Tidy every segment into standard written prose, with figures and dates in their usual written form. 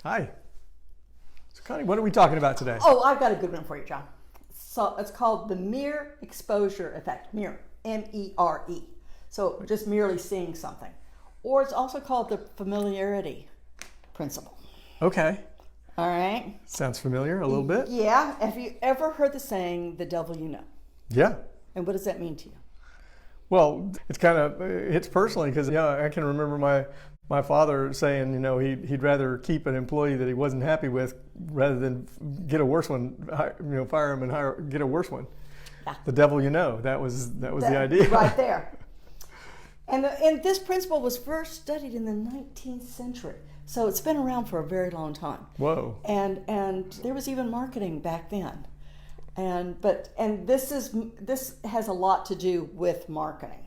Hi. So Connie, what are we talking about today? Oh, I've got a good one for you, John. So it's called the mere exposure effect. Mere, M-E-R-E. So just merely seeing something. Or it's also called the familiarity principle. Okay. All right? Sounds familiar a little bit. Yeah. Have you ever heard the saying, the devil you know? Yeah. And what does that mean to you? Well, it's kind of hits personally because I can remember my father saying, he'd rather keep an employee that he wasn't happy with rather than get a worse one, fire him and get a worse one. Yeah. The devil you know, that was the idea. Right there. And this principle was first studied in the 19th century. So it's been around for a very long time. Whoa. And there was even marketing back then. And this has a lot to do with marketing.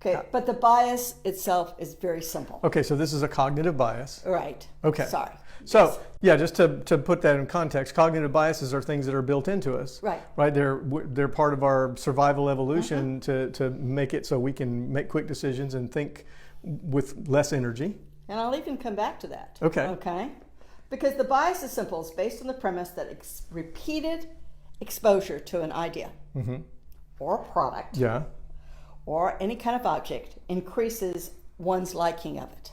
Okay, but the bias itself is very simple. Okay, so this is a cognitive bias. Right. Okay. Sorry. So, yeah, just to put that in context, cognitive biases are things that are built into us. Right. Right. They're part of our survival evolution to make it so we can make quick decisions and think with less energy. And I'll even come back to that. Okay. Okay. Because the bias is simple. It's based on the premise that repeated exposure to an idea or a product or any kind of object increases one's liking of it.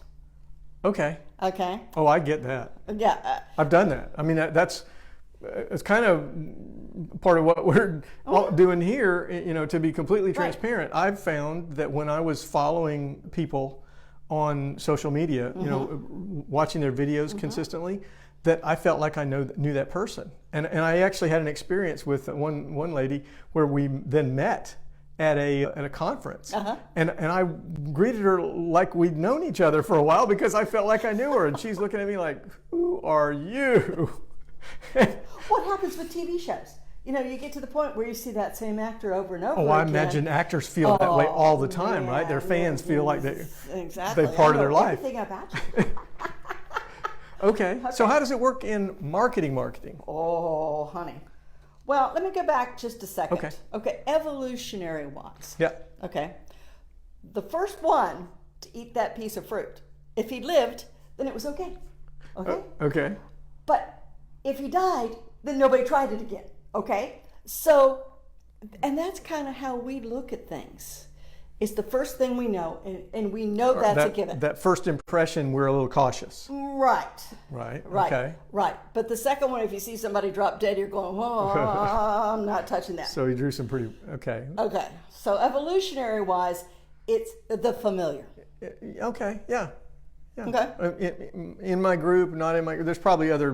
Okay. Okay. Oh, I get that. Yeah. I've done that. I mean, it's kind of part of what we're doing here, to be completely transparent. I've found that when I was following people on social media, watching their videos consistently, that I felt like I knew that person. And I actually had an experience with one lady where we then met at a conference. And I greeted her like we'd known each other for a while because I felt like I knew her. And she's looking at me like, who are you? What happens with TV shows? You get to the point where you see that same actor over and over again. Oh, I imagine actors feel that way all the time, right? Their fans feel like they're part of their life. Everything about you. Okay. So how does it work in marketing? Oh, honey. Well, let me go back just a second. Okay. Evolutionary wise. Yeah. Okay. The first one to eat that piece of fruit, if he lived, then it was okay. Okay? Okay. But if he died, then nobody tried it again. Okay? So, and that's kind of how we look at things. It's the first thing we know, and we know that's a given. That first impression, we're a little cautious. Right. Okay. Right. But the second one, if you see somebody drop dead, you're going, oh, I'm not touching that. So he drew some pretty, okay. Okay. So evolutionary wise, it's the familiar. Okay, yeah. Okay. In my group, not in my group, there's probably other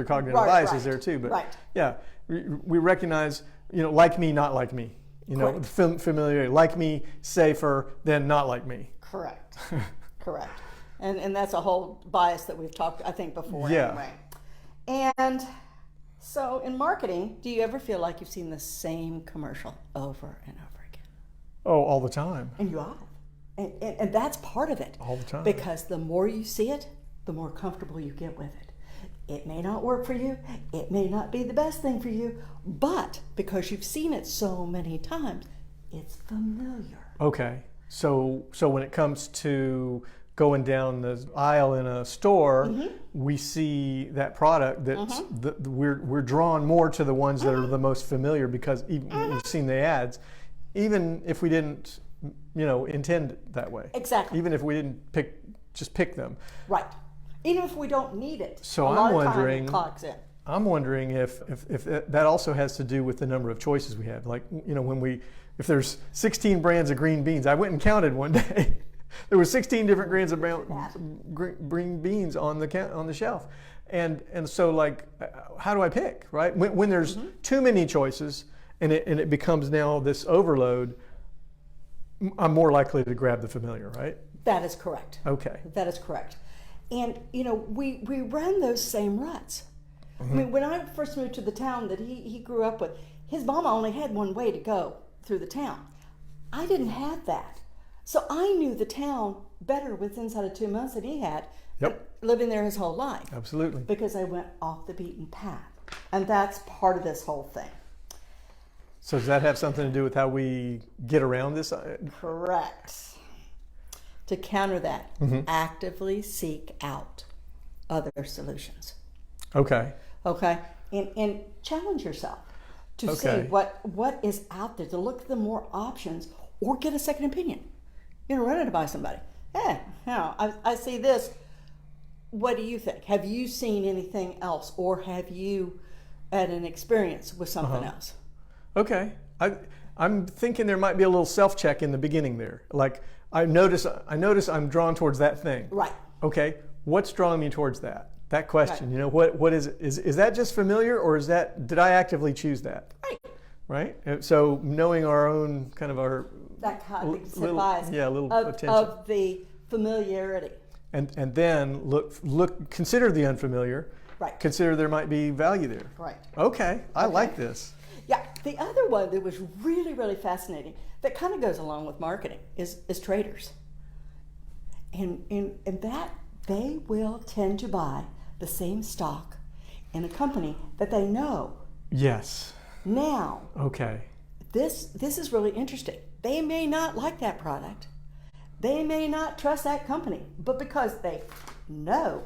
cognitive biases there too, but yeah, we recognize, like me, not like me. Familiarity, like me, safer than not like me. Correct. And that's a whole bias that we've talked, I think, before. Yeah. Anyway. And so in marketing, do you ever feel like you've seen the same commercial over and over again? Oh, all the time. And you have. And that's part of it. All the time. Because the more you see it, the more comfortable you get with it. It may not work for you. It may not be the best thing for you. But because you've seen it so many times, it's familiar. Okay. So when it comes to going down the aisle in a store, we see that product that's we're drawn more to the ones that are the most familiar because we've seen the ads, even if we didn't, intend that way. Exactly. Even if we didn't pick them. Right. Even if we don't need it. So I'm wondering if that also has to do with the number of choices we have. Like, if there's 16 brands of green beans, I went and counted one day. There were 16 different brands of green beans on the shelf. And so, like, how do I pick, right? When there's too many choices and it becomes now this overload, I'm more likely to grab the familiar, right? That is correct. Okay. That is correct. And, we run those same ruts. I mean, when I first moved to the town that he grew up with, his mama only had one way to go through the town. I didn't have that. So I knew the town better inside of 2 months than he had, living there his whole life. Absolutely. Because I went off the beaten path. And that's part of this whole thing. So does that have something to do with how we get around this? Correct. To counter that, actively seek out other solutions. Okay. Okay, and challenge yourself to see Okay. what is out there, to look at the more options, or get a second opinion. Run it by somebody. Hey, I see this. What do you think? Have you seen anything else, or have you had an experience with something else? Okay. I'm thinking there might be a little self-check in the beginning there. Like I notice I'm drawn towards that thing. Right. Okay. What's drawing me towards that? That question. Right. What is it? Is that just familiar, or did I actively choose that? Right. Right. So knowing our own kind of our That cognitive little bias attention of the familiarity. And then consider the unfamiliar. Right. Consider there might be value there. Right. Okay. I like this. Yeah. The other one that was really, really fascinating that kind of goes along with marketing is traders. And that they will tend to buy the same stock in a company that they know. Yes. Now, Okay. this is really interesting. They may not like that product. They may not trust that company, but because they know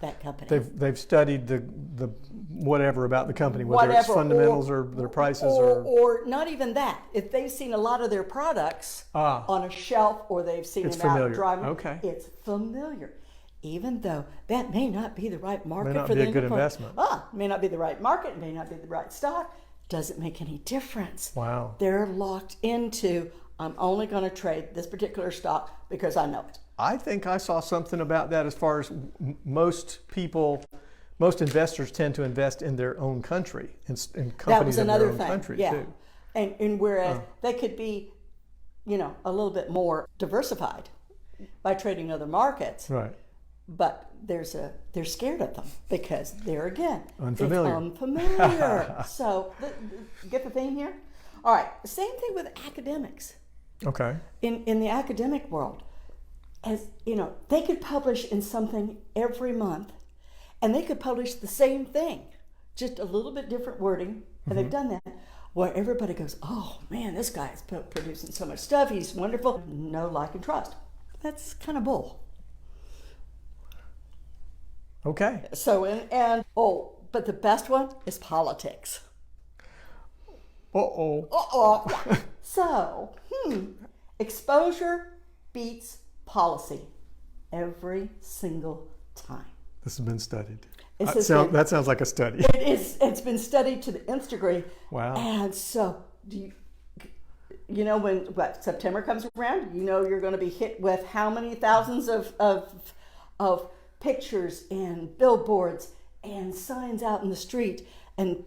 that company. They've studied the whatever about the company, whether it's fundamentals or their prices or not even that. If they've seen a lot of their products on a shelf, or they've seen It's them familiar. out driving, Okay. it's familiar. Even though that may not be the right market not for be a them. good investment. May not be the right market, may not be the right stock. Doesn't make any difference. Wow. They're locked into, I'm only going to trade this particular stock because I know it. I think I saw something about that as far as most investors tend to invest in their own country, in companies That was in another their own thing. country Yeah. too. And whereas they could be, a little bit more diversified by trading other markets, Right. but they're scared of them because they're, again, Unfamiliar. It's unfamiliar. So get the theme here? All right. Same thing with academics. Okay. In the academic world, as they could publish in something every month, and they could publish the same thing, just a little bit different wording, and they've done that, where everybody goes, oh man, this guy's producing so much stuff, he's wonderful. No, like, and trust. That's kind of bull. Okay. So, but the best one is politics. Uh-oh. So, exposure beats policy every single time. This has been studied. That sounds like a study. It's been studied to the nth degree. Wow. And so, when September comes around, you're going to be hit with how many thousands of pictures and billboards and signs out in the street and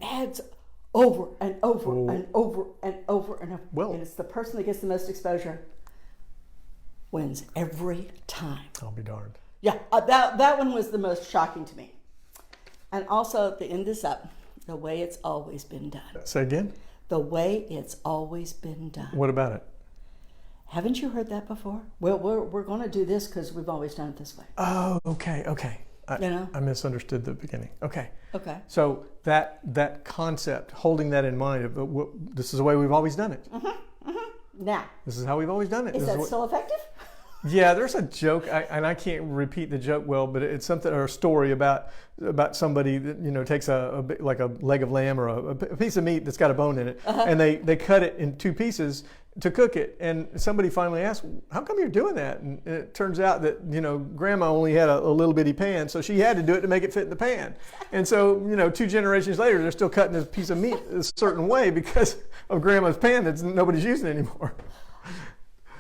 ads over and over and over and over and over. Well, and it's the person that gets the most exposure wins every time. I'll be darned. Yeah, that one was the most shocking to me. And also, to end this up, the way it's always been done. Say again? The way it's always been done. What about it? Haven't you heard that before? Well, we're going to do this because we've always done it this way. Oh, okay. I misunderstood the beginning. Okay. Okay. So that concept, holding that in mind, this is the way we've always done it. Now, This is how we've always done it. is that still effective? Yeah, there's a joke, and I can't repeat the joke well, but it's something, or a story about somebody that takes like a leg of lamb or a piece of meat that's got a bone in it, and they cut it in two pieces to cook it, and somebody finally asked, "How come you're doing that?" And it turns out that Grandma only had a little bitty pan, so she had to do it to make it fit in the pan, and so 2 generations later, they're still cutting this piece of meat a certain way because of Grandma's pan that nobody's using anymore.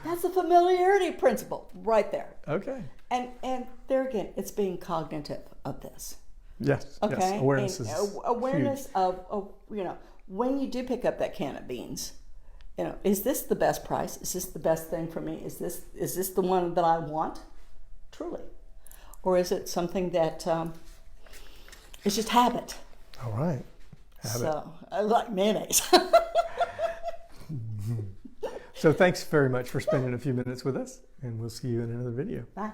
That's the familiarity principle right there. Okay. And there again, it's being cognitive of this. Yes. Okay. Yes. Awareness and is awareness huge. of when you do pick up that can of beans, is this the best price? Is this the best thing for me? Is this the one that I want? Truly, or is it something that it's just habit? All right. So I like mayonnaise. So thanks very much for spending a few minutes with us, and we'll see you in another video. Bye.